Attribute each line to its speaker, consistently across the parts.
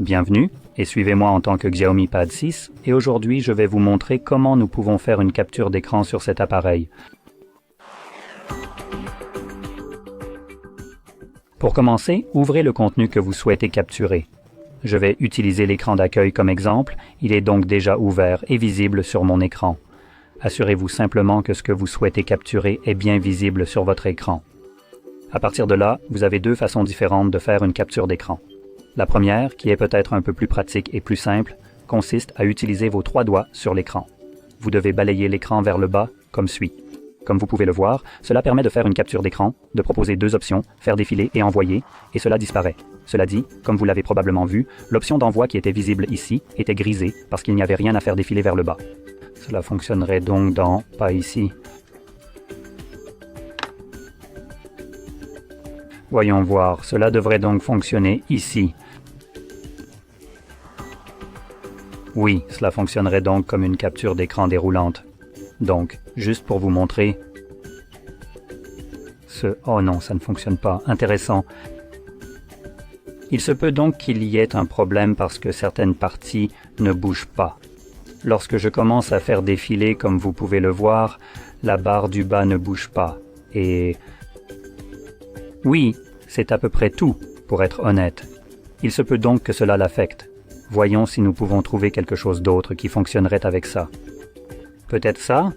Speaker 1: Bienvenue et suivez-moi en tant que Xiaomi Pad 6 et aujourd'hui je vais vous montrer comment nous pouvons faire une capture d'écran sur cet appareil. Pour commencer, ouvrez le contenu que vous souhaitez capturer. Je vais utiliser l'écran d'accueil comme exemple, il est donc déjà ouvert et visible sur mon écran. Assurez-vous simplement que ce que vous souhaitez capturer est bien visible sur votre écran. À partir de là, vous avez deux façons différentes de faire une capture d'écran. La première, qui est peut-être un peu plus pratique et plus simple, consiste à utiliser vos 3 doigts sur l'écran. Vous devez balayer l'écran vers le bas, comme suit. Comme vous pouvez le voir, cela permet de faire une capture d'écran, de proposer 2 options, faire défiler et envoyer, et cela disparaît. Cela dit, comme vous l'avez probablement vu, l'option d'envoi qui était visible ici était grisée parce qu'il n'y avait rien à faire défiler vers le bas. Cela fonctionnerait donc dans « pas ici ». Voyons voir, cela devrait donc fonctionner ici. Oui, cela fonctionnerait donc comme une capture d'écran déroulante. Donc, juste pour vous montrer... Oh non, ça ne fonctionne pas. Intéressant. Il se peut donc qu'il y ait un problème parce que certaines parties ne bougent pas. Lorsque je commence à faire défiler, comme vous pouvez le voir, la barre du bas ne bouge pas. Et... oui, c'est à peu près tout, pour être honnête. Il se peut donc que cela l'affecte. Voyons si nous pouvons trouver quelque chose d'autre qui fonctionnerait avec ça. Peut-être ça?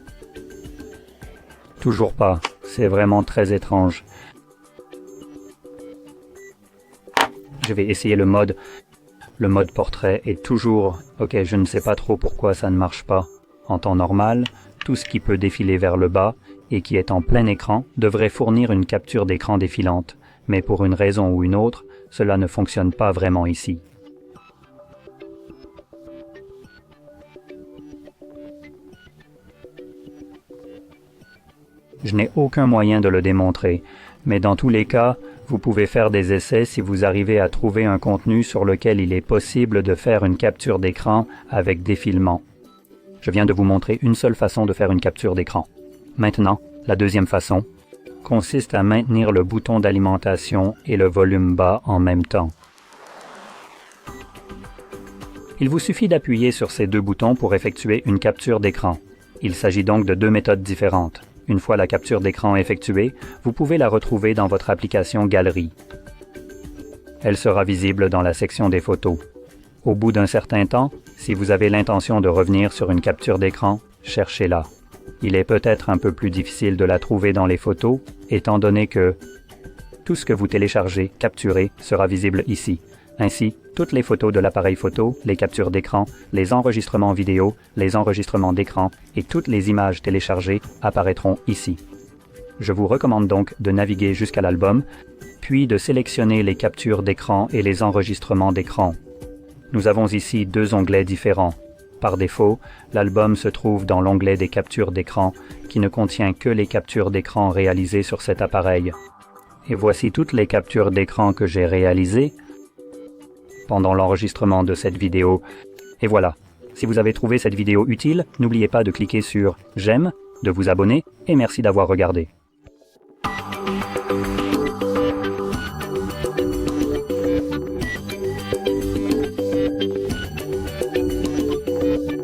Speaker 1: Toujours pas. C'est vraiment très étrange. Je vais essayer le mode. Le mode portrait est toujours... Ok, je ne sais pas trop pourquoi ça ne marche pas. En temps normal, tout ce qui peut défiler vers le bas et qui est en plein écran devrait fournir une capture d'écran défilante. Mais pour une raison ou une autre, cela ne fonctionne pas vraiment ici. Je n'ai aucun moyen de le démontrer, mais dans tous les cas, vous pouvez faire des essais si vous arrivez à trouver un contenu sur lequel il est possible de faire une capture d'écran avec défilement. Je viens de vous montrer une seule façon de faire une capture d'écran. Maintenant, la deuxième façon consiste à maintenir le bouton d'alimentation et le volume bas en même temps. Il vous suffit d'appuyer sur ces 2 boutons pour effectuer une capture d'écran. Il s'agit donc de 2 méthodes différentes. Une fois la capture d'écran effectuée, vous pouvez la retrouver dans votre application Galerie. Elle sera visible dans la section des photos. Au bout d'un certain temps, si vous avez l'intention de revenir sur une capture d'écran, cherchez-la. Il est peut-être un peu plus difficile de la trouver dans les photos, étant donné que tout ce que vous téléchargez, capturez, sera visible ici. Ainsi, toutes les photos de l'appareil photo, les captures d'écran, les enregistrements vidéo, les enregistrements d'écran et toutes les images téléchargées apparaîtront ici. Je vous recommande donc de naviguer jusqu'à l'album, puis de sélectionner les captures d'écran et les enregistrements d'écran. Nous avons ici 2 onglets différents. Par défaut, l'album se trouve dans l'onglet des captures d'écran qui ne contient que les captures d'écran réalisées sur cet appareil. Et voici toutes les captures d'écran que j'ai réalisées pendant l'enregistrement de cette vidéo. Et voilà. Si vous avez trouvé cette vidéo utile, n'oubliez pas de cliquer sur « J'aime », de vous abonner et merci d'avoir regardé.